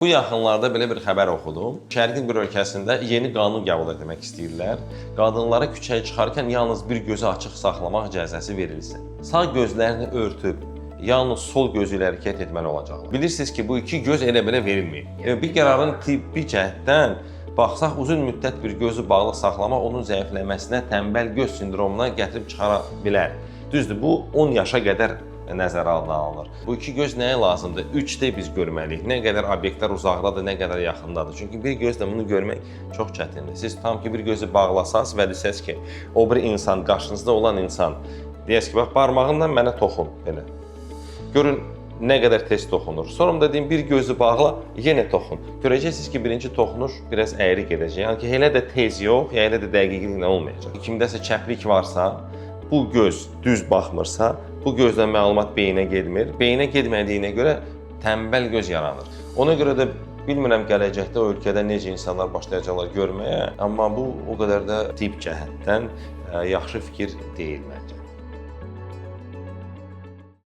Bu yaxınlarda belə bir xəbər oxudum. Şərqin bir ölkəsində yeni qanun qəbul etmək istəyirlər. Qadınlara küçəyə çıxarkən yalnız bir gözü açıq saxlamaq icazəsi verilsin. Sağ gözlərini örtüb, yalnız sol gözü ilə hərəkət etməli olacaqlar. Bilirsiniz ki, bu iki göz elə belə verilməyib. Bir qərarın tibbi cəhətdən baxsaq, uzun müddət bir gözü bağlı saxlamaq onun zəifləməsinə, tənbəl göz sindromuna gətirib çıxara bilər. Düzdür, bu 10 yaşa qədər nəzərə alınır. Bu iki göz nəyə lazımdır? 3D biz görməliyik. Nə qədər obyektlər uzaqdadır, nə qədər yaxındadır. Çünki bir gözlə bunu görmək çox çətindir. Siz tam ki bir gözü bağlasaz və desəz ki, o bir insan, qarşınızda olan insan deyəs ki, bax barmağından mənə toxun belə. Görün nə qədər tez toxunur. Sonra dediyim bir gözü bağla, yenə toxun. Görəcəksiniz ki, birinci toxunuş biraz əyri gedəcək. Yəni ki, elə də tez yox, elə də dəqiqliklə olmayacaq. Kimdəsə kəplik varsa, bu göz düz baxmırsa, bu gözdən məlumat beyinə getmir. Beyinə getmədiyinə görə tənbəl göz yaranır. Ona görə də bilmirəm gələcəkdə o ölkədə necə insanlar başlayacaqlar görməyə, amma bu o qədər də tip cəhətdən yaxşı fikir deyil məncə.